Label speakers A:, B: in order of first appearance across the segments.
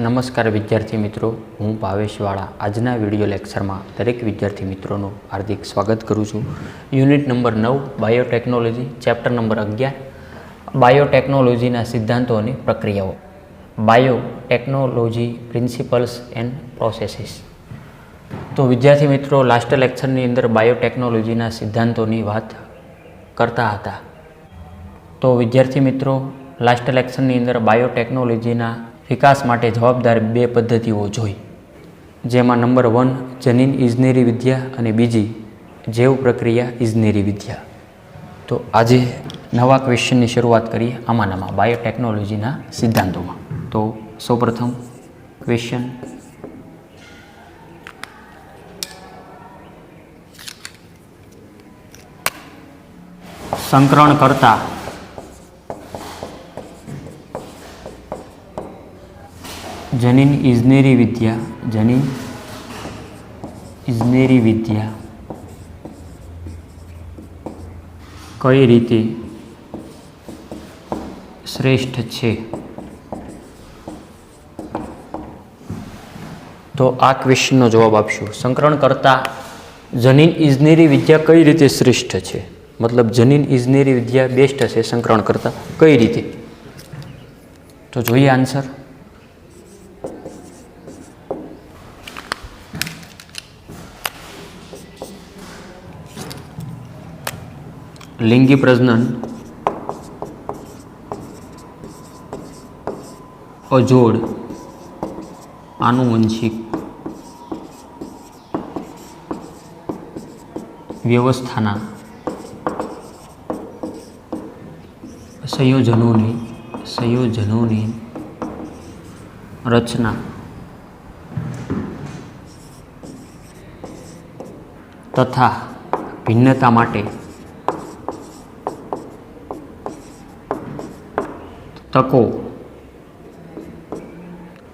A: નમસ્કાર વિદ્યાર્થી મિત્રો, હું ભાવેશવાળા આજના વિડીયો લેક્ચરમાં દરેક વિદ્યાર્થી મિત્રોનું હાર્દિક સ્વાગત કરું છું. Unit number 9 biotechnology, chapter number 11 બાયોટેકનોલોજીના સિદ્ધાંતો અને પ્રક્રિયાઓ, બાયોટેકનોલોજી પ્રિન્સિપલ્સ એન્ડ પ્રોસેસીસ. તો વિદ્યાર્થી મિત્રો, લાસ્ટ લેક્ચરની અંદર બાયોટેકનોલોજીના સિદ્ધાંતોની વાત કરતા હતા. તો વિદ્યાર્થી મિત્રો, લાસ્ટ લેક્ચરની અંદર બાયોટેકનોલોજીના વિકાસ માટે જવાબદાર બે પદ્ધતિઓ જોઈ, જેમાં નંબર 1 જનીન ઇજનેરી વિદ્યા અને બીજી જૈવ પ્રક્રિયા ઇજનેરી વિદ્યા. તો આજે નવા ક્વેશ્ચનની શરૂઆત કરીએ આમાંના બાયોટેકનોલોજીના સિદ્ધાંતોમાં. તો સૌપ્રથમ ક્વેશ્ચન, સંકરણ કરતા જનીન ઇજનેરી વિદ્યા કઈ રીતે શ્રેષ્ઠ છે? તો આ ક્વેશ્ચનનો જવાબ આપશું. સંકરણ કરતા જનીન ઇજનેરી વિદ્યા કઈ રીતે શ્રેષ્ઠ છે? મતલબ જનીન ઇજનેરી વિદ્યા બેસ્ટ છે સંકરણ કરતા, કઈ રીતે? તો જોઈએ આન્સર. લિંગી પ્રજનન, અજોડ આનુવંશિક વ્યવસ્થાના સંયોજનોની રચના તથા ભિન્નતા માટે તકો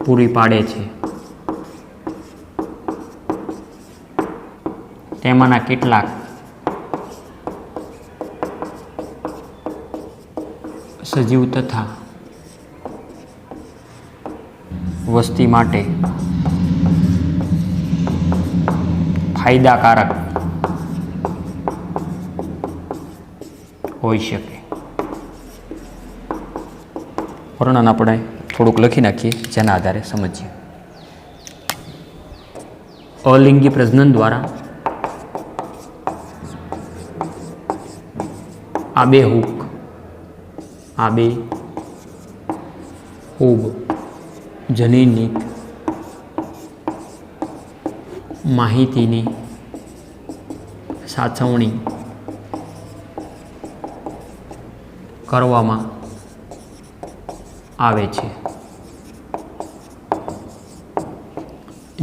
A: પૂરી પાડે છે. તેમાંના કેટલાક સજીવ તથા વસ્તી માટે ફાયદાકારક હોઈ શકે. વર્ણન આપણે થોડુંક લખી નાખીએ, જેના આધારે સમજીએ. અલિંગી પ્રજનન દ્વારા આબેહૂબ જનીનિક માહિતીની સાચવણી કરવામાં આવે છે.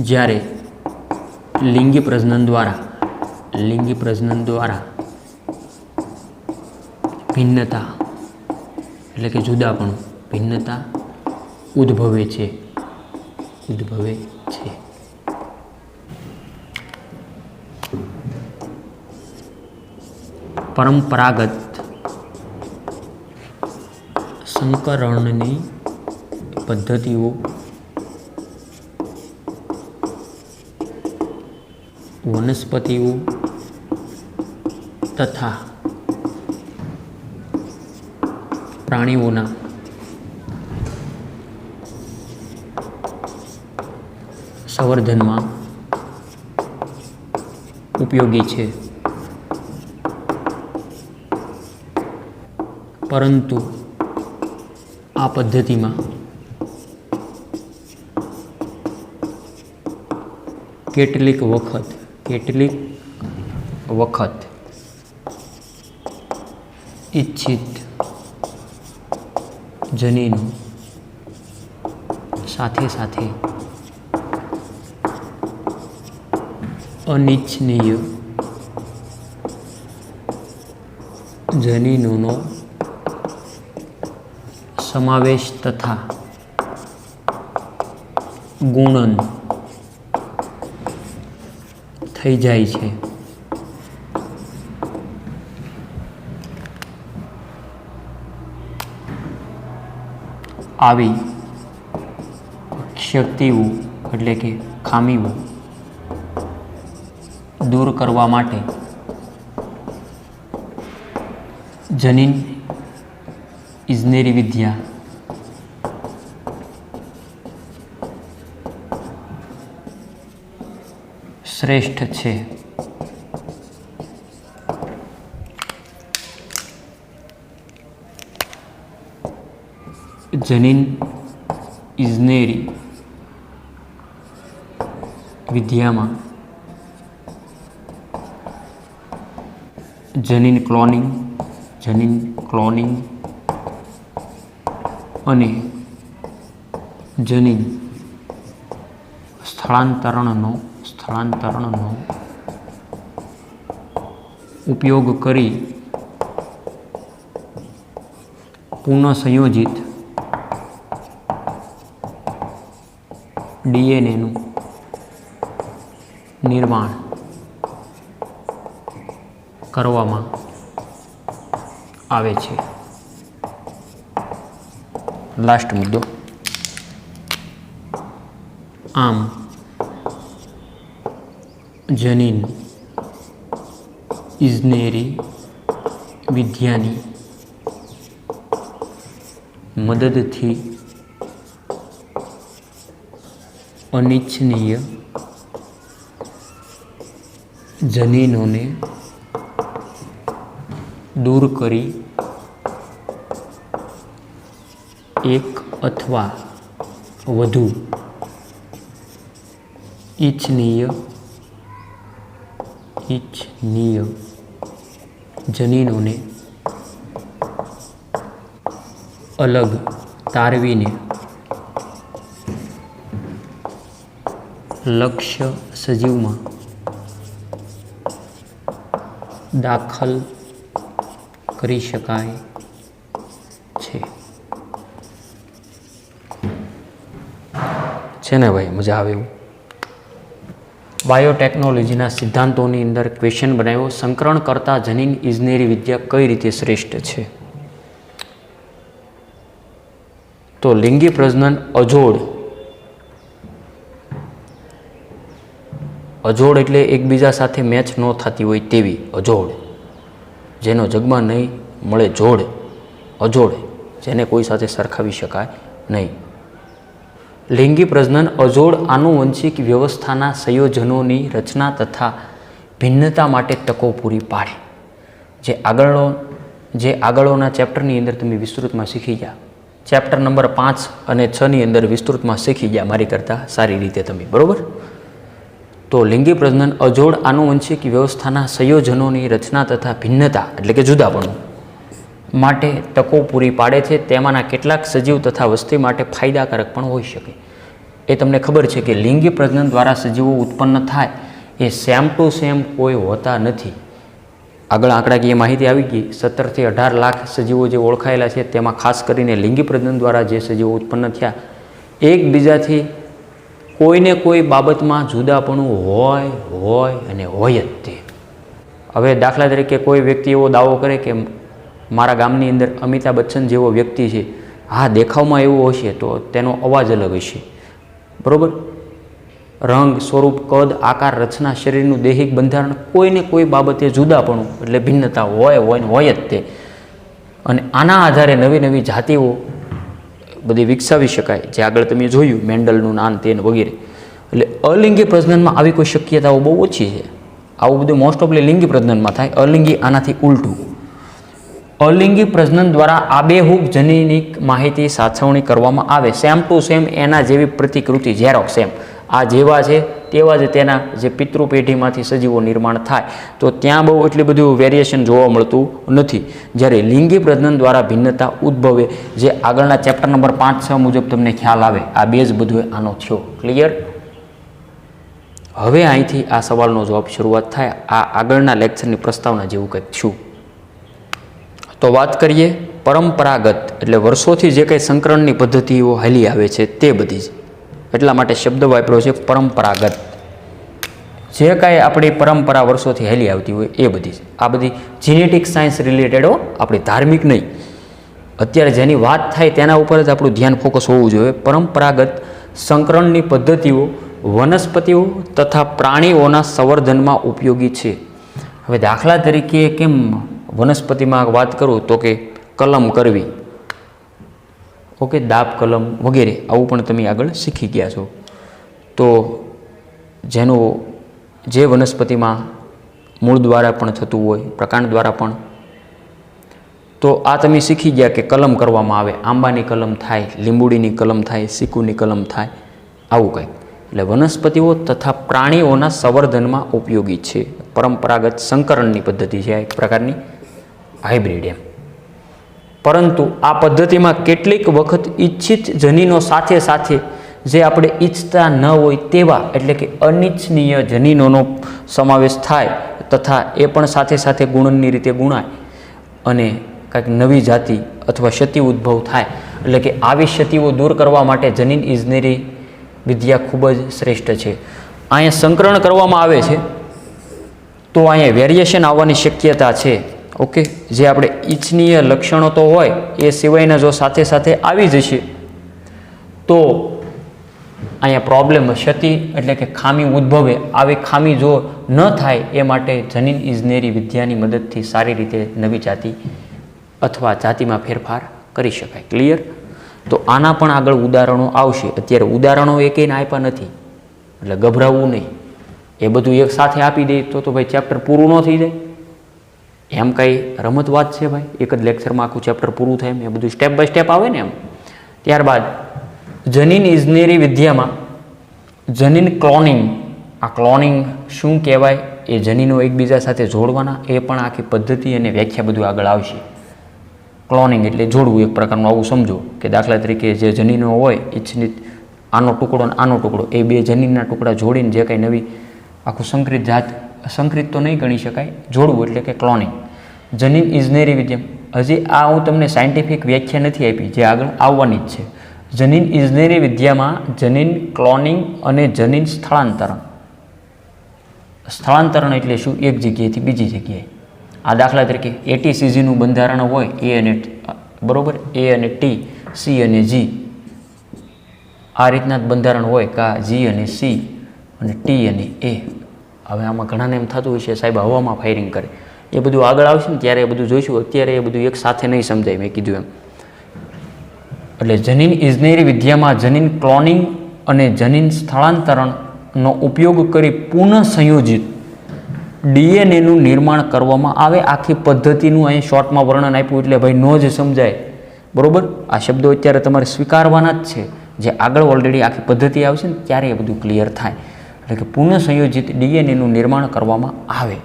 A: જ્યારે લિંગી પ્રજનન દ્વારા ભિન્નતા એટલે કે જુદાપણું, ભિન્નતા ઉદ્ભવે છે. પરંપરાગત સંકરણની પદ્ધતિઓ વનસ્પતિઓ તથા પ્રાણીઓના સંવર્ધનમાં ઉપયોગી છે. પરંતુ આ પદ્ધતિમાં કેટલીક વખત ઈચ્છિત જનીનો સાથે અનિચ્છનીય જનીનોનો સમાવેશ તથા ગુણન થઈ જાય છે. આવી ક્ષતિઓ એટલે કે ખામીઓ દૂર કરવા માટે જનીન ઇજનેરી વિદ્યા શ્રેષ્ઠ છે. જનીન ઇજનેરી વિદ્યામાં જનીન ક્લોનિંગ અને જનીન સ્થળાંતરણનો ઉપયોગ કરી પુનઃસંયોજિત ડીએનએનું નિર્માણ કરવામાં આવે છે. લાસ્ટ મુદ્દો. આમ જનીન ઇજનેરી વિદ્યાની મદદથી અનિચ્છનીય જનીનોને દૂર કરી એક અથવા વધુ ઇચ્છનીય જનીનોને અલગ તારવીને લક્ષ્ય સજીવમાં દાખલ કરી શકાય છે. છે ને ભાઈ, મજા આવે એવું. બાયોટેકનોલોજીના સિદ્ધાંતોની અંદર ક્વેશ્ચન બનાવ્યો, સંકરણ કરતા જનીન ઇજનેરી વિદ્યા કઈ રીતે શ્રેષ્ઠ છે? તો લિંગી પ્રજનન અજોડ એટલે એકબીજા સાથે મેચ ન થતી હોય તેવી અજોડ, જેનો જગમાં નહીં મળે જોડ, અજોડ જેને કોઈ સાથે સરખાવી શકાય નહીં. લિંગી પ્રજનન અજોડ આનુવંશિક વ્યવસ્થાના સંયોજનોની રચના તથા ભિન્નતા માટે તકો પૂરી પાડે. જે આગળના ચેપ્ટરની અંદર તમે વિસ્તૃતમાં શીખી ગયા, ચેપ્ટર નંબર 5 અને 6 અંદર વિસ્તૃતમાં શીખી ગયા મારી કરતાં સારી રીતે તમે, બરાબર? તો લિંગી પ્રજનન અજોડ આનુવંશિક વ્યવસ્થાના સંયોજનોની રચના તથા ભિન્નતા એટલે કે જુદાપણું માટે તકો પૂરી પાડે છે. તેમાંના કેટલાક સજીવ તથા વસ્તી માટે ફાયદાકારક પણ હોઈ શકે. એ તમને ખબર છે કે લિંગી પ્રજનન દ્વારા સજીવો ઉત્પન્ન થાય એ સેમ ટુ સેમ કોઈ હોતા નથી. આગળ આંકડાકીય માહિતી આવી ગઈ. 17 થી 18 લાખ સજીવો જે ઓળખાયેલા છે તેમાં ખાસ કરીને લિંગી પ્રજનન દ્વારા જે સજીવો ઉત્પન્ન થયા એકબીજાથી કોઈને કોઈ બાબતમાં જુદાપણું હોય અને હોય જ તે. હવે દાખલા તરીકે કોઈ વ્યક્તિ એવો દાવો કરે કે મારા ગામની અંદર અમિતાભ બચ્ચન જેવો વ્યક્તિ છે, હા દેખાવમાં એવો હશે તો તેનો અવાજ અલગ હશે, બરાબર? રંગ, સ્વરૂપ, કદ, આકાર, રચના, શરીરનું દૈહિક બંધારણ કોઈને કોઈ બાબતે જુદાપણું એટલે ભિન્નતા હોય જ તે. અને આના આધારે નવી નવી જાતિઓ બધી વિકસાવી શકાય, જે આગળ તમે જોયું મેન્ડલનું નાન તેન વગેરે. એટલે અલિંગી પ્રજનનમાં આવી કોઈ શક્યતાઓ બહુ ઓછી છે. આવું બધું મોસ્ટ ઓફલી લિંગી પ્રજનનમાં થાય. અલિંગી આનાથી ઉલટું. અલિંગી પ્રજનન દ્વારા આબેહૂબ જનીનિક માહિતી સાચવણી કરવામાં આવે, સેમ ટુ સેમ એના જેવી પ્રતિકૃતિ, ઝેરોક્સ સેમ આ જેવા છે તેવા જ તેના જે પિતૃ પેઢીમાંથી સજીવો નિર્માણ થાય. તો ત્યાં બહુ એટલી બધું વેરિએશન જોવા મળતું નથી. જ્યારે લિંગી પ્રજનન દ્વારા ભિન્નતા ઉદ્ભવે, જે આગળના ચેપ્ટર નંબર 5-6 મુજબ તમને ખ્યાલ આવે. આ બેઝ બધું આનો થયો. ક્લિયર? હવે અહીંથી આ સવાલનો જવાબ શરૂઆત થાય. આ આગળના લેક્ચરની પ્રસ્તાવના જેવું કંઈક છું. તો વાત કરીએ પરંપરાગત એટલે વર્ષોથી જે કંઈ સંકરણની પદ્ધતિઓ હાલી આવે છે તે બધી જ. એટલા માટે શબ્દ વાપર્યો છે પરંપરાગત. જે કાંઈ આપણી પરંપરા વર્ષોથી હાલી આવતી હોય એ બધી જ. આ બધી જીનેટિક સાયન્સ રિલેટેડ હો, આપણી ધાર્મિક નહીં. અત્યારે જેની વાત થાય તેના ઉપર જ આપણું ધ્યાન ફોકસ હોવું જોઈએ. પરંપરાગત સંકરણની પદ્ધતિઓ વનસ્પતિઓ તથા પ્રાણીઓના સંવર્ધનમાં ઉપયોગી છે. હવે દાખલા તરીકે કેમ વનસ્પતિમાં વાત કરું તો કે કલમ કરવી, ઓકે, દાબ કલમ વગેરે, આવું પણ તમે આગળ શીખી ગયા છો. તો જેનું જે વનસ્પતિમાં મૂળ દ્વારા પણ થતું હોય, પ્રકાંડ દ્વારા પણ, તો આ તમે શીખી ગયા કે કલમ કરવામાં આવે. આંબાની કલમ થાય, લીંબુડીની કલમ થાય, ચીકુની કલમ થાય, આવું કંઈક. એટલે વનસ્પતિઓ તથા પ્રાણીઓના સંવર્ધનમાં ઉપયોગી છે. પરંપરાગત સંકરણની પદ્ધતિ છે, આ એક પ્રકારની હાઇબ્રિડ એમ. પરંતુ આ પદ્ધતિમાં કેટલીક વખત ઈચ્છિત જનીનો સાથે સાથે જે આપણે ઈચ્છતા ન હોય તેવા એટલે કે અનિચ્છનીય જનીનોનો સમાવેશ થાય તથા એ પણ સાથે સાથે ગુણનની રીતે ગુણાય અને કંઈક નવી જાતિ અથવા ક્ષતિ ઉદ્ભવ થાય. એટલે કે આવી ક્ષતિઓ દૂર કરવા માટે જનીન ઇજનેરી વિદ્યા ખૂબ જ શ્રેષ્ઠ છે. અહીંયા સંકરણ કરવામાં આવે છે તો અહીંયા વેરિએશન આવવાની શક્યતા છે. ઓકે, જે આપણે ઈચ્છનીય લક્ષણો તો હોય એ સિવાયના જો સાથે સાથે આવી જશે તો અહીંયા પ્રોબ્લેમ, ક્ષતિ એટલે કે ખામી ઉદ્ભવે. આવી ખામી જો ન થાય એ માટે જનીન ઇજનેરી વિદ્યાની મદદથી સારી રીતે નવી જાતિ અથવા જાતિમાં ફેરફાર કરી શકાય. ક્લિયર? તો આના પણ આગળ ઉદાહરણો આવશે. અત્યારે ઉદાહરણો એકેયને આપ્યા નથી એટલે ગભરાવવું નહીં. એ બધું એક સાથે આપી દે તો ભાઈ ચેપ્ટર પૂરું ન થઈ જાય. એમ કંઈ રમત વાત છે ભાઈ? એક જ લેક્ચરમાં આખું ચેપ્ટર પૂરું થાય એમ? એ બધું સ્ટેપ બાય સ્ટેપ આવે ને એમ. ત્યારબાદ જનીન ઇજનેરી વિદ્યામાં જનીન ક્લોનિંગ. આ ક્લોનિંગ શું કહેવાય? એ જનીનો એકબીજા સાથે જોડવાના, એ પણ આખી પદ્ધતિ અને વ્યાખ્યા બધું આગળ આવશે. ક્લોનિંગ એટલે જોડવું એક પ્રકારનું, આવું સમજો કે દાખલા તરીકે જે જનીનો હોય ઈચ્છનિત, આનો ટુકડો અને આનો ટુકડો, એ બે જનીનના ટુકડા જોડીને જે કંઈ નવી આખું સંકરિત જાત, સંકરિત તો નહીં ગણી શકાય, જોડવું એટલે કે ક્લોનિંગ. જનીન ઇજનેરી વિદ્યા, હજી આ હું તમને સાયન્ટિફિક વ્યાખ્યા નથી આપી, જે આગળ આવવાની જ છે. જનીન ઇજનેરી વિદ્યામાં જનીન ક્લોનિંગ અને જનીન સ્થળાંતરણ. સ્થળાંતરણ એટલે શું? એક જગ્યાએથી બીજી જગ્યાએ. આ દાખલા તરીકે એટીસીજીનું બંધારણ હોય, એ અને બરોબર, એ અને ટી, સી અને જી, આ રીતના જ બંધારણ હોય કા જી અને સી અને ટી અને એ. હવે આમાં ઘણાને એમ થતું હોય છે સાહેબ હવામાં ફાયરિંગ કરે, એ બધું આગળ આવશે ને ત્યારે એ બધું જોઈશું. અત્યારે એ બધું એક સાથે નહીં સમજાય, મેં કીધું એમ. એટલે જનીન ઇજનેરી વિદ્યામાં જનીન ક્લોનિંગ અને જનીન સ્થળાંતરણનો ઉપયોગ કરી પુનઃ સંયોજિત ડીએનએનું નિર્માણ કરવામાં આવે. આખી પદ્ધતિનું અહીં શોર્ટમાં વર્ણન આપ્યું એટલે ભાઈ નો જ સમજાય, બરાબર. આ શબ્દો અત્યારે તમારે સ્વીકારવાના જ છે. જે આગળ ઓલરેડી આખી પદ્ધતિ આવશે ને ત્યારે એ બધું ક્લિયર થાય. એટલે કે પુનઃ સંયોજિત ડીએનએનું નિર્માણ કરવામાં આવે.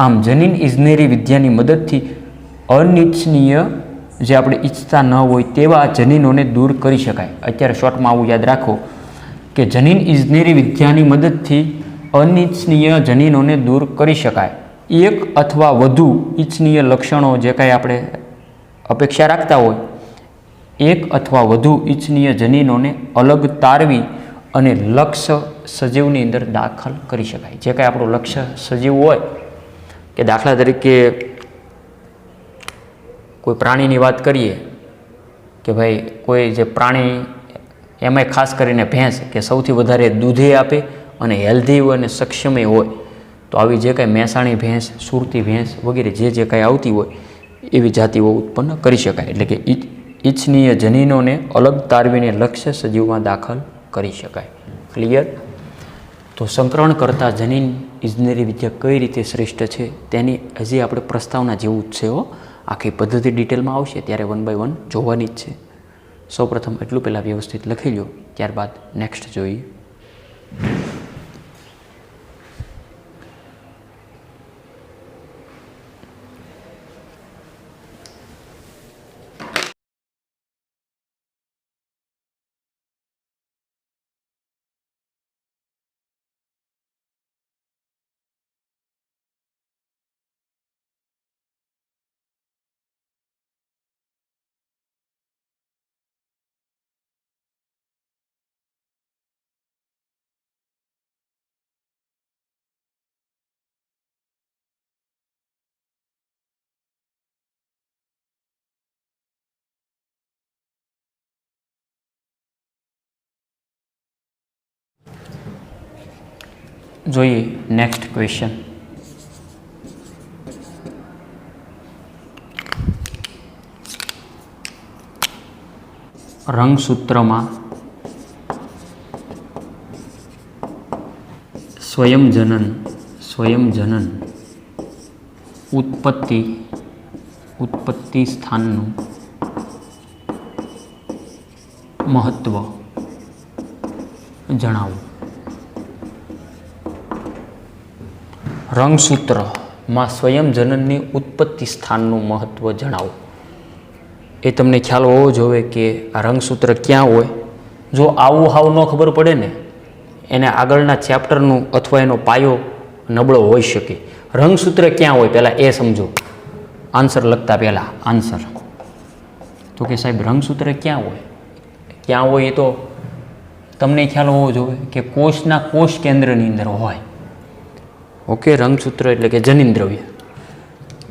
A: આમ જનીન ઇજનેરી વિદ્યાની મદદથી અનિચ્છનીય, જે આપણે ઈચ્છતા ન હોય તેવા જનીનોને દૂર કરી શકાય. અત્યારે શોર્ટમાં આવું યાદ રાખો કે જનીન ઇજનેરી વિદ્યાની મદદથી અનિચ્છનીય જનીનોને દૂર કરી શકાય. એક અથવા વધુ ઇચ્છનીય લક્ષણો જે કાંઈ આપણે અપેક્ષા રાખતા હોય, એક અથવા વધુ ઇચ્છનીય જનીનોને અલગ તારવી અને લક્ષ્ય સજીવની અંદર દાખલ કરી શકાય. જે કાંઈ આપણું લક્ષ્ય સજીવ હોય, કે દાખલા તરીકે કોઈ પ્રાણીની વાત કરીએ કે ભાઈ કોઈ જે પ્રાણી, એમાંય ખાસ કરીને ભેંસ, કે સૌથી વધારે દૂધે આપે અને હેલ્ધી હોય અને સક્ષમય હોય, તો આવી જે કાંઈ મહેસાણી ભેંસ, સુરતી ભેંસ વગેરે જે કાંઈ આવતી હોય એવી જાતિઓ ઉત્પન્ન કરી શકાય. એટલે કે ઇચ્છનીય જનીનોને અલગ તારવીને લક્ષ્ય સજીવમાં દાખલ કરી શકાય. ક્લિયર? તો સંકરણ કરતાં જનીન ઇજનેરી વિદ્યા કઈ રીતે શ્રેષ્ઠ છે તેની હજી આપણે પ્રસ્તાવના જેવું જ છે. આખી પદ્ધતિ ડિટેલમાં આવશે ત્યારે 1 by 1 જોવાની જ છે. સૌપ્રથમ એટલું પહેલાં વ્યવસ્થિત લખી લો, ત્યારબાદ નેક્સ્ટ જોઈએ. જોઈએ નેક્સ્ટ ક્વેશ્ચન. રંગસૂત્રમાં સ્વયંજનન ઉત્પત્તિ સ્થાનનું મહત્વ જણાવો. રંગસૂત્રમાં સ્વયંજનનની ઉત્પત્તિ સ્થાનનું મહત્વ જણાવો. એ તમને ખ્યાલ હોવો જોઈએ કે આ રંગસૂત્ર ક્યાં હોય. જો આવું હાવ ન ખબર પડે ને એને આગળના ચેપ્ટરનું અથવા એનો પાયો નબળો હોઈ શકે. રંગસૂત્ર ક્યાં હોય પહેલાં એ સમજો. આન્સર લખતા પહેલાં આન્સર તો કે સાહેબ રંગસૂત્ર ક્યાં હોય એ તો તમને ખ્યાલ હોવો જોઈએ કે કોષના કોષ કેન્દ્રની અંદર હોય. ઓકે, રંગસૂત્ર એટલે કે જનીન્દ્રવ્ય.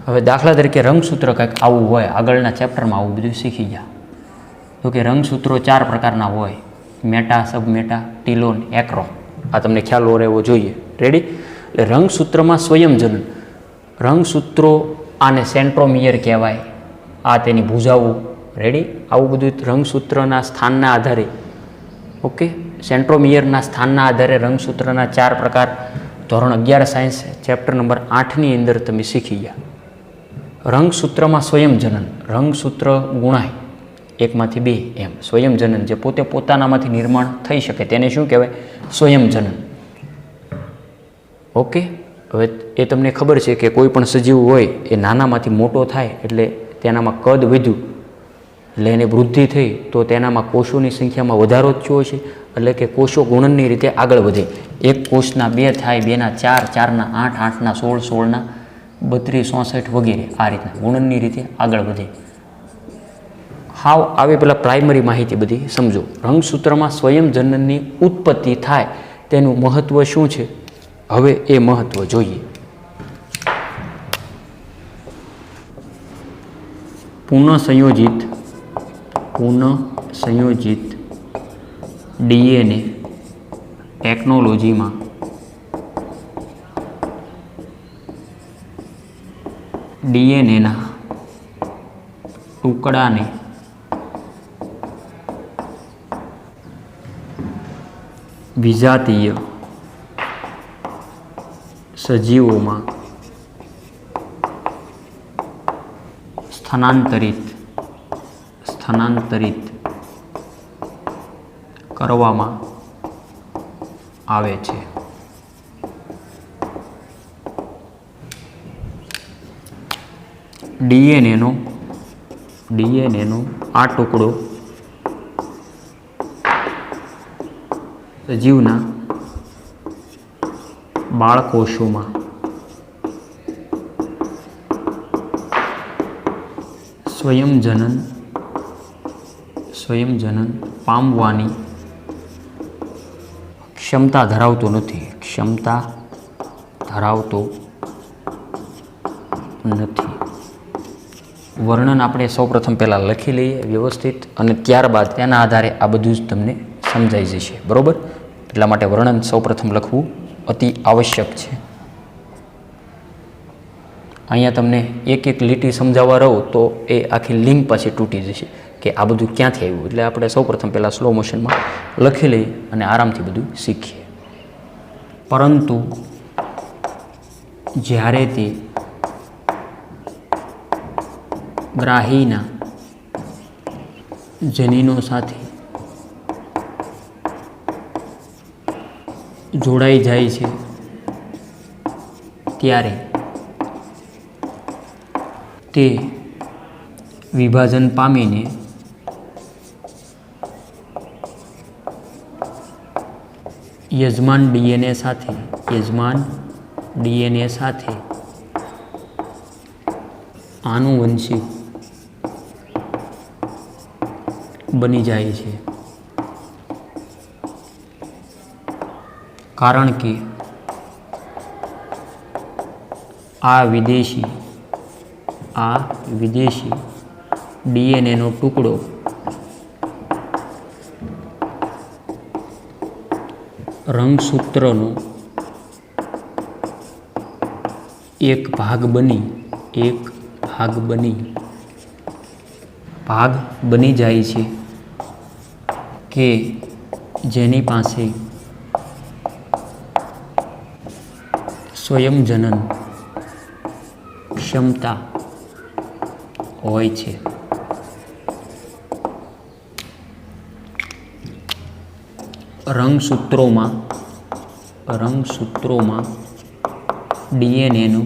A: હવે દાખલા તરીકે રંગસૂત્ર કંઈક આવું હોય, આગળના ચેપ્ટરમાં આવું બધું શીખી ગયા. તો કે રંગસૂત્રો 4 પ્રકારના હોય: મેટા, સબમેટા, ટીલોન, એક્રો. આ તમને ખ્યાલ રહેવો જોઈએ. રેડી? એટલે રંગસૂત્રમાં સ્વયંજનન. રંગસૂત્રો આને સેન્ટ્રોમિયર કહેવાય. આ તેની ભુજાઓ. રેડી? આવું બધું રંગસૂત્રના સ્થાનના આધારે, ઓકે, સેન્ટ્રોમિયરના સ્થાનના આધારે રંગસૂત્રના 4 પ્રકાર ધોરણ 11 સાયન્સ ચેપ્ટર નંબર 8ની અંદર તમે શીખી ગયા. રંગસૂત્રમાં સ્વયંજનન. રંગસૂત્ર ગુણાય 1 માંથી 2 એમ. સ્વયંજનન જે પોતે પોતાનામાંથી નિર્માણ થઈ શકે તેને શું કહેવાય? સ્વયંજનન. ઓકે, હવે એ તમને ખબર છે કે કોઈ પણ સજીવ હોય એ નાનામાંથી મોટો થાય એટલે તેનામાં કદ વધ્યું એટલે એની વૃદ્ધિ થઈ તો તેનામાં કોષોની સંખ્યામાં વધારો જ થયો છે. એટલે કે કોષો ગુણનની રીતે આગળ વધે. 1 કોષના 2 થાય, 2ના 4, 4ના 8, 8ના 16, 16ના 32, 64 વગેરે. આ રીતના ગુણનની રીતે આગળ વધે. હાવ આવી પેલા પ્રાઇમરી માહિતી બધી સમજો. રંગસૂત્રમાં સ્વયંજનનની ઉત્પત્તિ થાય તેનું મહત્વ શું છે? હવે એ મહત્વ જોઈએ. પુનઃસંયોજિત ડીએનએ ટેકનોલોજીમાં ડીએનએના ટુકડાને વિજાતીય સજીવોમાં સ્થાનાંતરિત કરવામાં આવે છે. ડીએનએનો આ ટુકડો સજીવના બાળકોષોમાં સ્વયંજનન પામવાની ક્ષમતા ધરાવતો નથી. વર્ણન આપણે સૌપ્રથમ પહેલાં લખી લઈએ વ્યવસ્થિત અને ત્યારબાદ તેના આધારે આ બધું જ તમને સમજાઈ જશે. બરાબર? એટલા માટે વર્ણન સૌપ્રથમ લખવું અતિ આવશ્યક છે. અહીંયા તમને એક લીટી સમજાવવા રહું તો એ આખી લિંક પાછી તૂટી જશે કે આ બધું ક્યાંથી આવ્યું. એટલે આપણે સૌપ્રથમ પહેલાં સ્લો મોશનમાં લખી લઈએ અને આરામથી બધું શીખીએ. પરંતુ જ્યારે તે ગ્રાહીના જનીનો સાથે જોડાઈ જાય છે ત્યારે તે વિભાજન પામીને યજમાન ડીએનએ સાથે આનુવંશિક બની જાય છે. કારણ કે આ વિદેશી ડીએનએનો ટુકડો રંગસૂત્રનો એક ભાગ બની જાય છે કે જેની પાસે સ્વયં જનન ક્ષમતા હોય છે. રંગસૂત્રોમાં ડીએનએનો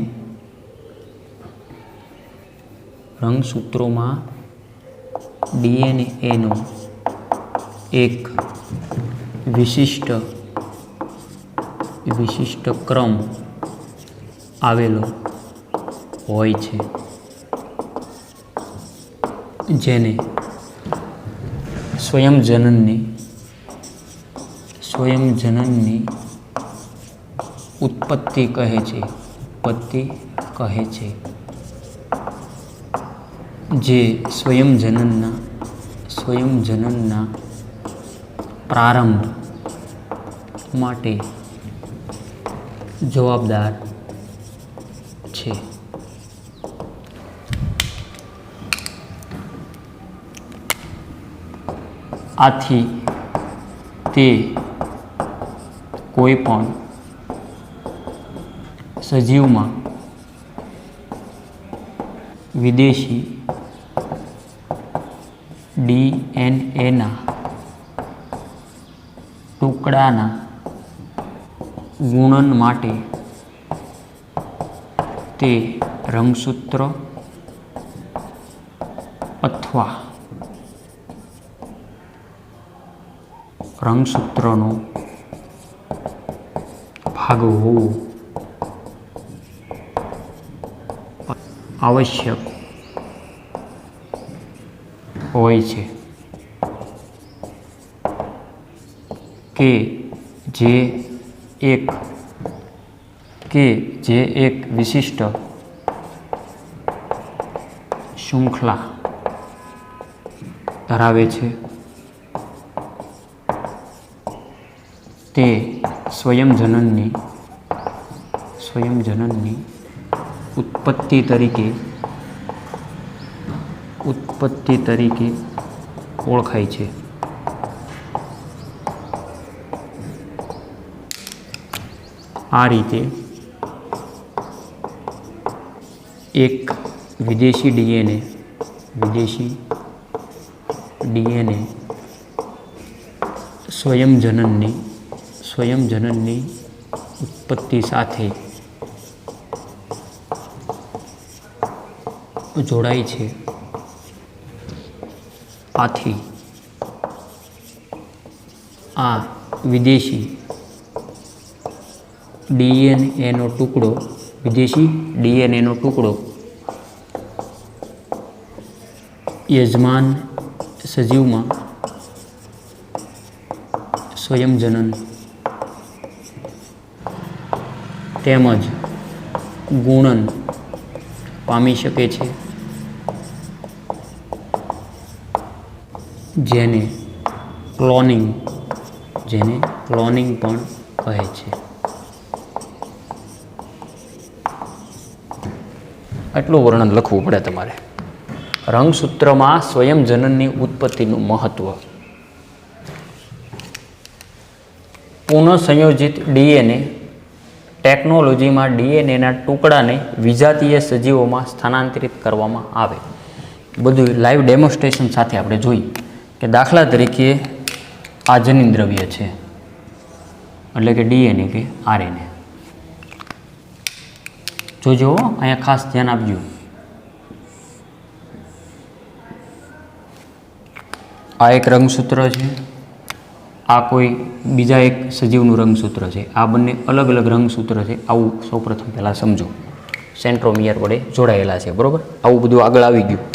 A: એક વિશિષ્ટ ક્રમ આવેલો હોય છે, જેને સ્વયં જનનની ઉત્પત્તિ કહે છે. જે સ્વયં જનનના પ્રારંભ માટે જવાબદાર છે. આથી તે કોઈ પણ સજીવમાં વિદેશી ડીએનએના ટુકડાના ગુણન માટે તે રંગસૂત્ર અથવા રંગસૂત્રનો ભાગ હોવો આવશ્યક હોય છે, કે જે એક વિશિષ્ટ શૃંખલા ધરાવે છે. તે સ્વયં જનનની ઉત્પત્તિ તરીકે ઓળખાય છે. આ રીતે એક વિદેશી ડીએનએ સ્વયં જનનની ઉત્પત્તિ સાથે જોડાય છે. આથી આ વિદેશી ડીએનએનો ટુકડો યજમાન સજીવમાં સ્વયં જનન તેમજ ગુણન પામી શકે છે, જેને ક્લોનિંગ પણ કહે છે. આટલું વર્ણન લખવું પડે તમારે. રંગસૂત્રમાં સ્વયં જનનની ઉત્પત્તિનું મહત્વ. પુનઃસંયોજિત ડીએનએ ટેકનોલોજીમાં ડીએનએના ટુકડાને વિજાતીય સજીવોમાં સ્થાનાંતરિત કરવામાં આવે. બધું લાઈવ ડેમોન્સ્ટ્રેશન સાથે આપણે જોઈએ કે દાખલા તરીકે આ જનીન દ્રવ્ય છે, એટલે કે ડીએનએ કે આરએનએ. જોજો, અહીંયા ખાસ ધ્યાન આપજો. આ એક રંગસૂત્ર છે, આ કોઈ બીજા એક સજીવનું રંગસૂત્ર છે. આ બંને અલગ અલગ રંગસૂત્ર છે. આવું સૌપ્રથમ પહેલાં સમજો. સેન્ટ્રોમિયર વડે જોડાયેલા છે, બરાબર. આવું બધું આગળ આવી ગયું.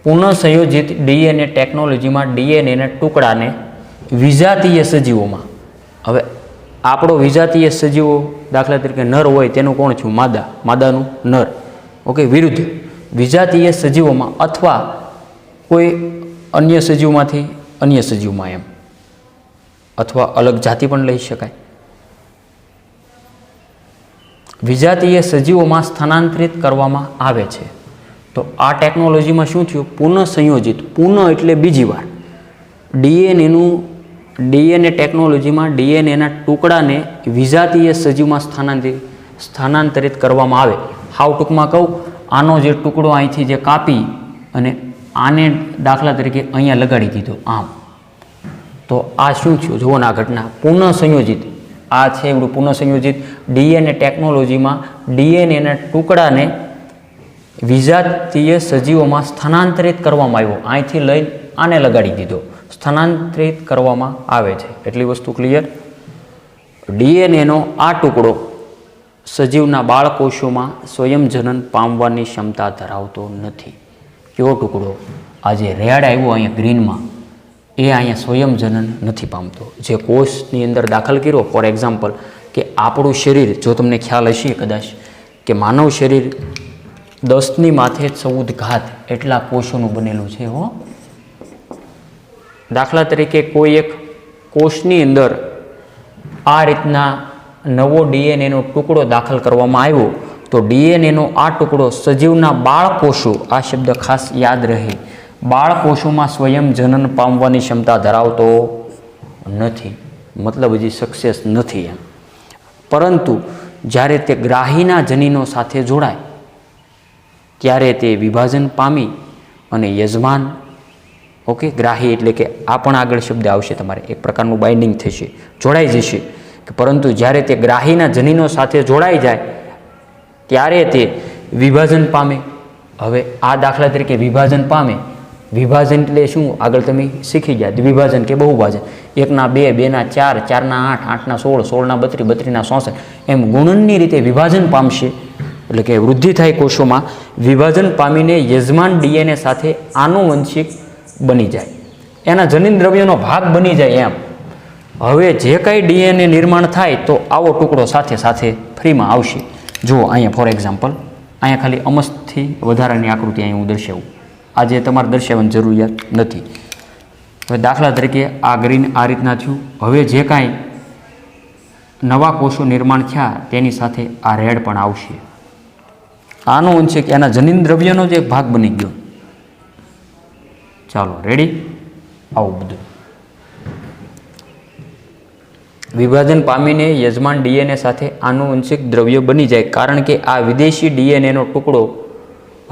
A: પુનઃસંયોજિત ડીએનએ ટેકનોલોજીમાં ડીએનએના ટુકડાને વિજાતીય સજીવોમાં, હવે આપણો વિજાતીય સજીવો દાખલા તરીકે નર હોય તેનું કોણ છું? માદાનું નર. ઓકે, વિરુદ્ધ વિજાતીય સજીવોમાં અથવા કોઈ અન્ય સજીવમાંથી અન્ય સજીવમાં, એમ, અથવા અલગ જાતિ પણ લઈ શકાય. વિજાતીય સજીવોમાં સ્થાનાંતરિત કરવામાં આવે છે. તો આ ટેકનોલોજીમાં શું થયું? પુનઃસંયોજિત, પુનઃ એટલે બીજી વાર, ડીએનએ ટેકનોલોજીમાં ડીએનએના ટુકડાને વિજાતીય સજીવમાં સ્થાનાંતરિત કરવામાં આવે. હાવ ટૂંકમાં કહું, આનો જે ટુકડો અહીંથી જે કાપી અને આને દાખલા તરીકે અહીંયા લગાડી દીધો આમ, તો આ શું થયું? જુઓ ને આ ઘટના પુનઃસંયોજિત. આ છે એવડું પુનઃસંયોજિત ડીએનએ ટેકનોલોજીમાં ડીએનએના ટુકડાને વિજાતીય સજીવોમાં સ્થાનાંતરિત કરવામાં આવ્યો. અહીંથી લઈને આને લગાડી દીધો, સ્થાનાંતરિત કરવામાં આવે છે. એટલી વસ્તુ ક્લિયર? ડીએનએનો આ ટુકડો સજીવના બાળકોષોમાં સ્વયંજનન પામવાની ક્ષમતા ધરાવતો નથી. કેવો ટુકડો? આ જે રેડ આવ્યો અહીંયા ગ્રીનમાં, એ અહીંયા સ્વયંજનન નથી પામતો. જે કોષની અંદર દાખલ કર્યો, ફોર એક્ઝામ્પલ કે આપણું શરીર, જો તમને ખ્યાલ હશે કદાચ કે માનવ શરીર 10ની માથે 14 ઘાત એટલા કોષોનું બનેલું છે. હો, દાખલા તરીકે કોઈ એક કોષની અંદર આ રીતના નવો ડીએનએનો ટુકડો દાખલ કરવામાં આવ્યો, તો ડીએનએનો આ ટુકડો સજીવના બાળકોષો, આ શબ્દ ખાસ યાદ રહે, બાળકોષોમાં સ્વયંજનન પામવાની ક્ષમતા ધરાવતો નથી. મતલબ હજી સક્સેસ નથી એમ. પરંતુ જ્યારે તે ગ્રાહીના જનીનો સાથે જોડાય ત્યારે તે વિભાજન પામી અને યજમાન, ઓકે, ગ્રાહી એટલે કે આ પણ આગળ શબ્દ આવશે તમારે, એક પ્રકારનું બાઇન્ડિંગ થશે, જોડાઈ જશે. પરંતુ જ્યારે તે ગ્રાહીના જનીનો સાથે જોડાઈ જાય ત્યારે તે વિભાજન પામે. હવે આ દાખલા તરીકે વિભાજન પામે, વિભાજન એટલે શું? આગળ તમે શીખી ગયા, દ્વિભાજન કે બહુભાજન. 1ના 2, 2ના 4, 4ના 8, 8ના 16, 16ના 32, 32ના 64, એમ ગુણનની રીતે વિભાજન પામશે. એટલે કે વૃદ્ધિ થાય કોષોમાં, વિભાજન પામીને યજમાન ડીએનએ સાથે આનુવંશિક બની જાય, એના જનીન દ્રવ્યનો ભાગ બની જાય એમ. હવે જે કાંઈ ડીએનએ નિર્માણ થાય તો આવો ટુકડો સાથે સાથે ફ્રીમાં આવશે. જુઓ અહીંયા ફોર એક્ઝામ્પલ, અહીંયા ખાલી અમસ્તથી વધારાની આકૃતિ અહીં હું દર્શાવું. આજે તમારે દર્શાવવાની જરૂરિયાત નથી. હવે દાખલા તરીકે આ ગ્રીન આ રીતના થયું. હવે જે કાંઈ નવા કોષો નિર્માણ થયા તેની સાથે આ રેડ પણ આવશે. આનુવંશિક એના જનીન દ્રવ્યનો જ એક ભાગ બની ગયો. ચાલો રેડી? આવું બધું વિભાજન પામીને યજમાન ડીએનએ સાથે આનુવંશિક દ્રવ્ય બની જાય, કારણ કે આ વિદેશી ડીએનએનો ટુકડો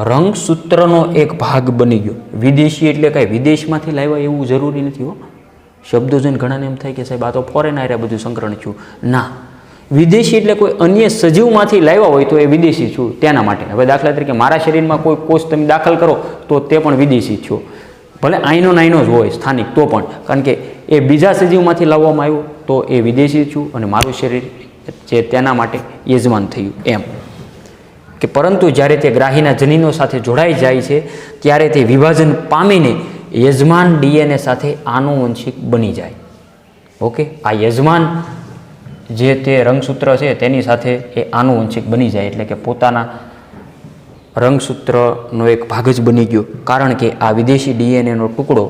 A: રંગસૂત્રનો એક ભાગ બની ગયો. વિદેશી એટલે કાંઈ વિદેશમાંથી લાવ્યા એવું જરૂરી નથી. હો, શબ્દો જોઈને ઘણાને એમ થાય કે સાહેબ આ તો ફોરેન આવ્યા બધું સંકરણ થયું. ના, વિદેશી એટલે કોઈ અન્ય સજીવમાંથી લાવ્યા હોય તો એ વિદેશી છું તેના માટે. હવે દાખલા તરીકે મારા શરીરમાં કોઈ કોષ તમે દાખલ કરો તો તે પણ વિદેશી છો, ભલે આઈનો નાઈનો જ હોય સ્થાનિક, તો પણ, કારણ કે એ બીજા સજીવમાંથી લાવવામાં આવ્યું તો એ વિદેશી છું અને મારું શરીર જે તેના માટે યજમાન થયું એમ. કે પરંતુ જ્યારે તે ગ્રાહીના જનીનો સાથે જોડાઈ જાય છે ત્યારે તે વિભાજન પામીને યજમાન ડીએનએ સાથે આનુવંશિક બની જાય. ઓકે, આ યજમાન જે તે રંગસૂત્ર છે તેની સાથે એ આનુવંશિક બની જાય, એટલે કે પોતાના રંગસૂત્રનો એક ભાગ જ બની ગયો, કારણ કે આ વિદેશી ડીએનએનો ટુકડો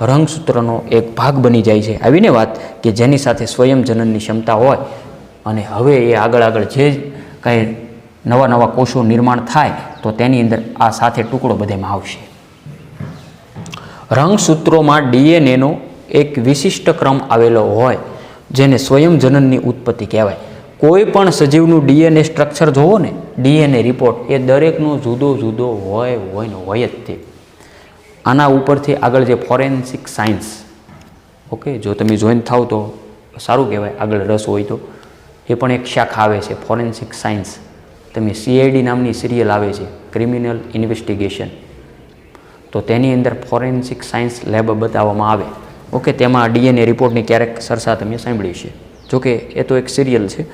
A: રંગસૂત્રનો એક ભાગ બની જાય છે. આવીને વાત કે જેની સાથે સ્વયંજનનની ક્ષમતા હોય અને હવે એ આગળ જે કાંઈ નવા કોષો નિર્માણ થાય તો તેની અંદર આ સાથે ટુકડો બધામાં આવશે. રંગસૂત્રોમાં ડીએનએનો એક વિશિષ્ટ ક્રમ આવેલો હોય જેને સ્વયંજનનની ઉત્પત્તિ કહેવાય. કોઈ પણ સજીવનું ડીએનએ સ્ટ્રક્ચર જોવો ને, ડીએનએ રિપોર્ટ, એ દરેકનો જુદો જુદો હોય જ તે. આના ઉપરથી આગળ જે ફોરેન્સિક સાયન્સ, ઓકે, જો તમે જોઈન થાવ તો સારું કહેવાય, આગળ રસ હોય તો એ પણ એક શાખા આવે છે ફોરેન્સિક સાયન્સ. તમે CID નામની સિરિયલ આવે છે, ક્રિમિનલ ઇન્વેસ્ટિગેશન, તો તેની અંદર ફોરેન્સિક સાયન્સ લેબ બતાવવામાં આવે. ઓકે, તેમાં ડીએનએ રિપોર્ટની ક્યારેક સરસા તમે સાંભળી છે, જોકે એ તો એક સિરિયલ છે.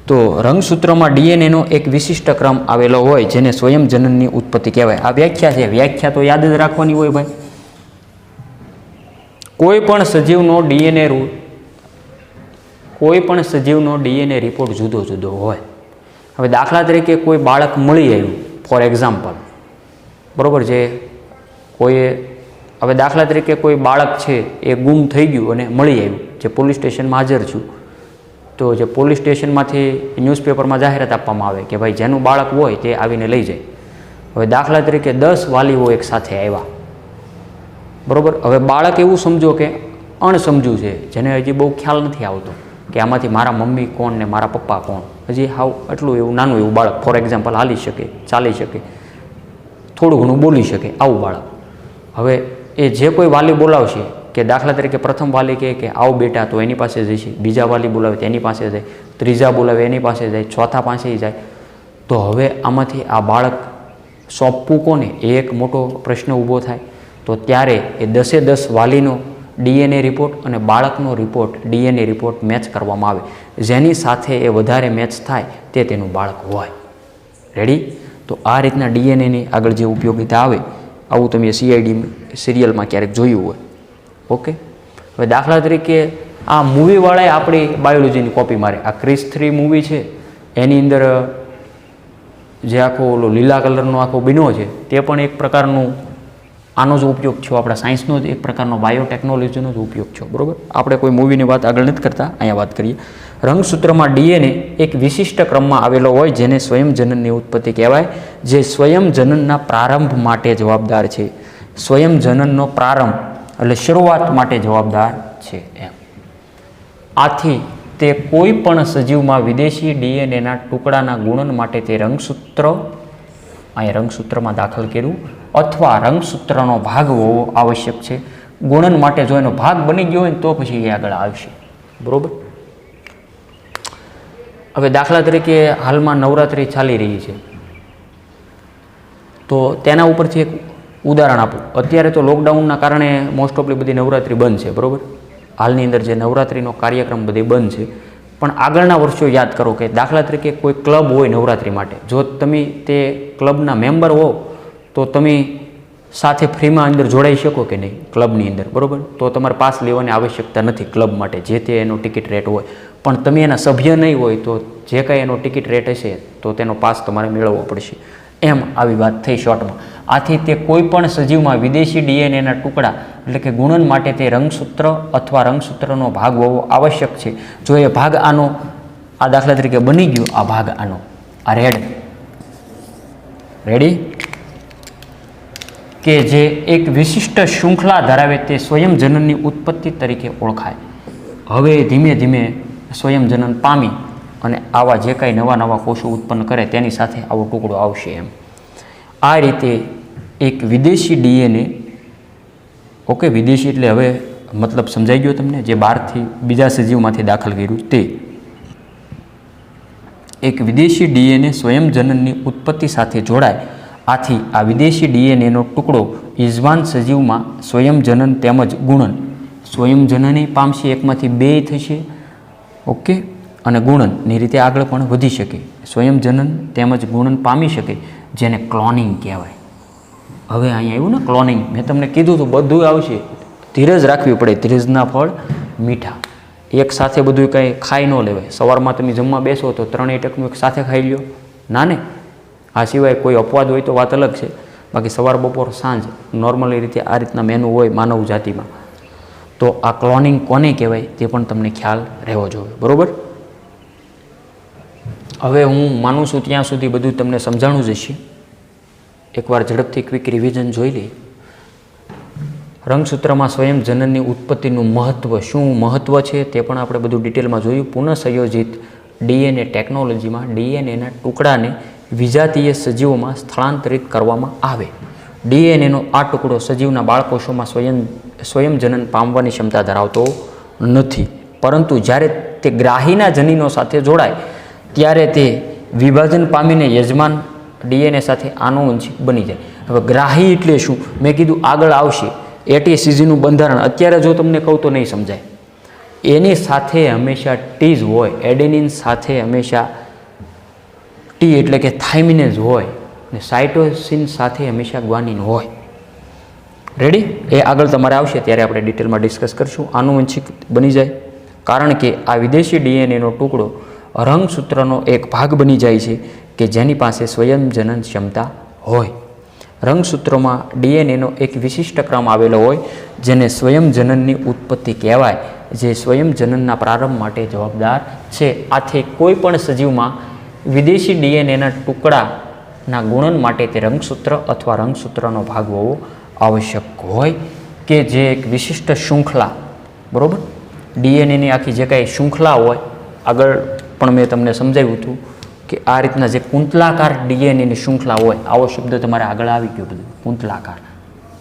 A: તો રંગસૂત્રમાં ડીએનએનો એક વિશિષ્ટ ક્રમ આવેલો હોય જેને સ્વયંજનનની ઉત્પત્તિ કહેવાય. આ વ્યાખ્યા છે, વ્યાખ્યા તો યાદ જ રાખવાની હોય ભાઈ. કોઈ પણ સજીવનો ડીએનએ રિપોર્ટ જુદો જુદો હોય. હવે દાખલા તરીકે કોઈ બાળક મળી આવ્યું, ફોર એક્ઝામ્પલ, બરાબર છે, હવે દાખલા તરીકે કોઈ બાળક છે એ ગુમ થઈ ગયું અને મળી આવ્યું, જે પોલીસ સ્ટેશનમાં હાજર છું, તો જે પોલીસ સ્ટેશનમાંથી ન્યૂઝપેપરમાં જાહેરાત આપવામાં આવે કે ભાઈ જેનું બાળક હોય તે આવીને લઈ જાય. હવે દાખલા તરીકે 10 વાલીઓ એક સાથે આવ્યા, બરાબર. હવે બાળક એવું સમજો કે અણસમજુ છે, જેને હજી બહુ ખ્યાલ નથી આવતો કે આમાંથી મારા મમ્મી કોણ ને મારા પપ્પા કોણ. હજી હાવ એટલું એવું નાનું એવું બાળક, ફોર એક્ઝામ્પલ હાલી શકે, ચાલી શકે, થોડું ઘણું બોલી શકે, આવું બાળક. હવે એ જે કોઈ વાલી બોલાવશે, કે દાખલા તરીકે પ્રથમ વાલી કહે કે આવ બેટા, તો એની પાસે જશે. બીજા વાલી બોલાવે તો એની પાસે જાય, ત્રીજા બોલાવે એની પાસે જાય, ચોથા પાસે જાય. તો હવે આમાંથી આ બાળક સોંપવું કોને, એ એક મોટો પ્રશ્ન ઊભો થાય. તો ત્યારે એ 10 વાલીનો DNA રિપોર્ટ અને બાળકનો રિપોર્ટ, DNA રિપોર્ટ મેચ કરવામાં આવે. જેની સાથે એ વધારે મેચ થાય તે તેનું બાળક હોય. રેડી? તો આ રીતના DNAની આગળ જે ઉપયોગિતા આવે, આવું તમે CID સિરિયલમાં ક્યારેક જોયું હોય. ઓકે. હવે દાખલા તરીકે આ મૂવીવાળાએ આપણી બાયોલોજીની કોપી મારે. આ ક્રિસ 3 મૂવી છે, એની અંદર જે આખો ઓલો લીલા કલરનો આખો બીનો છે, તે પણ એક પ્રકારનું આનો જ ઉપયોગ છે, આપણા સાયન્સનો જ એક પ્રકારનો બાયોટેકનોલોજીનો જ ઉપયોગ છે, બરાબર. આપણે કોઈ મૂવીની વાત આગળ નથી કરતા, અહીંયા વાત કરીએ. રંગસૂત્રમાં DNA એક વિશિષ્ટ ક્રમમાં આવેલો હોય જેને સ્વયંજનનની ઉત્પત્તિ કહેવાય, જે સ્વયંજનનના પ્રારંભ માટે જવાબદાર છે. સ્વયંજનનનો પ્રારંભ એટલે શરૂઆત માટે જવાબદાર છે એમ. આથી તે કોઈ પણ સજીવમાં વિદેશી DNAના ટુકડાના ગુણન માટે તે રંગસૂત્ર, અહીં રંગસૂત્રમાં દાખલ કર્યું, અથવા રંગસૂત્રનો ભાગ હોવો આવશ્યક છે. ગુણન માટે જો એનો ભાગ બની ગયો હોય ને તો પછી એ આગળ આવશે, બરાબર. હવે દાખલા તરીકે હાલમાં નવરાત્રિ ચાલી રહી છે, તો તેના ઉપરથી એક ઉદાહરણ આપું. અત્યારે તો લોકડાઉનના કારણે મોસ્ટ ઓફલી બધી નવરાત્રિ બંધ છે, બરાબર. હાલની અંદર જે નવરાત્રિનો કાર્યક્રમ બધી બંધ છે. પણ આગળના વર્ષો યાદ કરો કે દાખલા તરીકે કોઈ ક્લબ હોય નવરાત્રિ માટે, જો તમે તે ક્લબના મેમ્બર હો તો તમે સાથે ફ્રીમાં અંદર જોડાઈ શકો કે નહીં ક્લબની અંદર, બરાબર. તો તમારે પાસ લેવાની આવશ્યકતા નથી ક્લબ માટે, જે તે એનો ટિકિટ રેટ હોય. પણ તમે એના સભ્ય નહીં હોય તો જે કાંઈ એનો ટિકિટ રેટ હશે તો તેનો પાસ તમારે મેળવવો પડશે. એમ આવી વાત થઈ શોર્ટમાં. આથી તે કોઈ પણ સજીવમાં વિદેશી DNAના ટુકડા એટલે કે ગુણન માટે તે રંગસૂત્ર અથવા રંગસૂત્રનો ભાગ હોવો આવશ્યક છે. જો એ ભાગ આનો, આ દાખલા તરીકે બની ગયો આ ભાગ આનો, આ રેડી, કે જે એક વિશિષ્ટ શૃંખલા ધરાવે તે સ્વયંજનનની ઉત્પત્તિ તરીકે ઓળખાય. હવે ધીમે ધીમે સ્વયંજનન પામી અને આવા જે કાંઈ નવા નવા કોષો ઉત્પન્ન કરે તેની સાથે આવો ટુકડો આવશે એમ. આ રીતે એક વિદેશી DNA, ઓકે, વિદેશી એટલે હવે મતલબ સમજાઈ ગયો તમને, જે બહારથી બીજા સજીવમાંથી દાખલ કર્યું તે. એક વિદેશી DNA સ્વયંજનનની ઉત્પત્તિ સાથે જોડાય. આથી આ વિદેશી DNAનો ટુકડો યજમાન સજીવમાં સ્વયંજનન તેમજ ગુણન, સ્વયંજનને પામશે, એકમાંથી 2 થશે, ઓકે, અને ગુણનની રીતે આગળ પણ વધી શકે. સ્વયંજનન તેમજ ગુણન પામી શકે, જેને ક્લોનિંગ કહેવાય. હવે અહીંયા આવ્યું ને ક્લોનિંગ, મેં તમને કીધું હતું બધું આવશે, ધીરજ રાખવી પડે. ધીરજના ફળ મીઠા. એક સાથે બધું કંઈ ખાઈ ન લેવાય. સવારમાં તમે જમવા બેસો તો 3 ટકનું એક સાથે ખાઈ લ્યો, ના ને. આ સિવાય કોઈ અપવાદ હોય તો વાત અલગ છે, બાકી સવાર બપોર સાંજ નોર્મલી રીતે આ રીતના મેનુ હોય માનવ જાતિમાં. તો આ ક્લોનિંગ કોને કહેવાય તે પણ તમને ખ્યાલ રહેવો જોઈએ, બરાબર. હવે હું માનું છું ત્યાં સુધી બધું તમને સમજાણું જ હશે. એકવાર ઝડપથી ક્વિક રિવિઝન જોઈ લઈએ. રંગસૂત્રમાં સ્વયંજનનની ઉત્પત્તિનું મહત્ત્વ, શું મહત્ત્વ છે તે પણ આપણે બધું ડિટેલમાં જોયું. પુનઃસંયોજિત DNA ટેકનોલોજીમાં DNAના ટુકડાને વિજાતીય સજીવોમાં સ્થળાંતરિત કરવામાં આવે. DNAનો આ ટુકડો સજીવના બાળકોષોમાં સ્વયંજનન પામવાની ક્ષમતા ધરાવતો નથી, પરંતુ જ્યારે તે ગ્રાહીના જનીનો સાથે જોડાય ત્યારે તે વિભાજન પામીને યજમાન DNA સાથે આનુવંશિક બની જાય. હવે ગ્રાહી એટલે શું મેં કીધું આગળ આવશે. ATCGનું બંધારણ અત્યારે જો તમને કહું તો નહીં સમજાય. એની સાથે હંમેશા ટીઝ હોય, એડેનિન સાથે હંમેશા ટી એટલે કે થાઇમિનેઝ હોય, ને સાઇટોસિન સાથે હંમેશા ગ્વાનિન હોય. રેડી? એ આગળ તમારે આવશે ત્યારે આપણે ડિટેલમાં ડિસ્કસ કરીશું. આનુવંશિક બની જાય કારણ કે આ વિદેશી DNAનો ટુકડો રંગસૂત્રનો એક ભાગ બની જાય છે કે જેની પાસે સ્વયંજનન ક્ષમતા હોય. રંગસૂત્રોમાં DNAનો એક વિશિષ્ટ ક્રમ આવેલો હોય જેને સ્વયંજનનની ઉત્પત્તિ કહેવાય, જે સ્વયં જનનના પ્રારંભ માટે જવાબદાર છે. આથી કોઈ પણ સજીવમાં વિદેશી ડીએનએના ટુકડાના ગુણન માટે તે રંગસૂત્ર અથવા રંગસૂત્રનો ભાગ હોવો આવશ્યક હોય કે જે એક વિશિષ્ટ શૃંખલા, બરાબર, ડીએનએની આખી જે કાંઈ શૃંખલા હોય, આગળ પણ મેં તમને સમજાવ્યું હતું કે આ રીતના જે કુંતલાકાર ડીએનએની શૃંખલા હોય, આવો શબ્દ તમારે આગળ આવી ગયો બધું, કુંતલાકાર.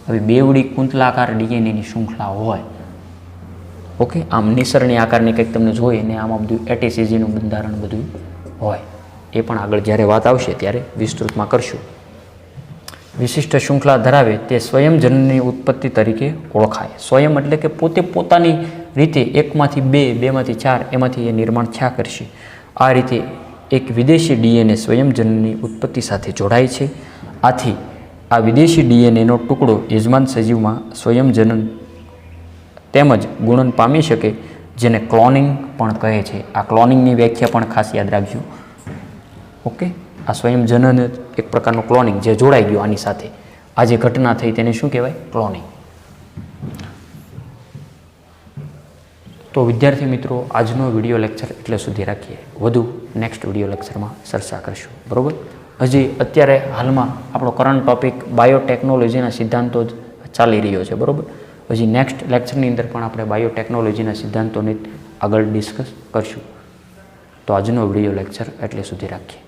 A: હવે બેવડી કુંતલાકાર ડીએનએની શૃંખલા હોય, ઓકે, આમ નિસરણી આકારની કંઈક તમને જોઈએ ને આમાં બધું એટીસીજીનું બંધારણ બધું હોય. એ પણ આગળ જ્યારે વાત આવશે ત્યારે વિસ્તૃતમાં કરશું. વિશિષ્ટ શૃંખલા ધરાવે તે સ્વયંજનની ઉત્પત્તિ તરીકે ઓળખાય. સ્વયં એટલે કે પોતે પોતાની રીતે એકમાંથી બે, બેમાંથી ચાર, એમાંથી એ નિર્માણ થયા કરશે. આ રીતે એક વિદેશી ડીએનએ સ્વયંજનની ઉત્પત્તિ સાથે જોડાય છે. આથી આ વિદેશી ડીએનએનો ટુકડો યજમાન સજીવમાં સ્વયંજનન તેમજ ગુણન પામી શકે, જેને ક્લોનિંગ પણ કહે છે. આ ક્લોનિંગની વ્યાખ્યા પણ ખાસ યાદ રાખજો. ઓકે, આ સ્વયંજનન એક પ્રકારનું ક્લોનિંગ જે જોડાઈ ગયું આની સાથે, આ જે ઘટના થઈ તેને શું કહેવાય? ક્લોનિંગ. તો વિદ્યાર્થી મિત્રો, આજનો વિડીયો લેક્ચર એટલે સુધી રાખીએ. વધુ નેક્સ્ટ વિડીયો લેક્ચરમાં ચર્ચા કરશું, બરાબર. હજી અત્યારે હાલમાં આપણો કરંટ ટોપિક બાયોટેકનોલોજીના સિદ્ધાંતો જ ચાલી રહ્યો છે, બરાબર. હજી નેક્સ્ટ લેક્ચરની અંદર પણ આપણે બાયોટેકનોલોજીના સિદ્ધાંતોને આગળ ડિસ્કસ કરશું. તો આજનો વિડીયો લેક્ચર એટલે સુધી રાખીએ.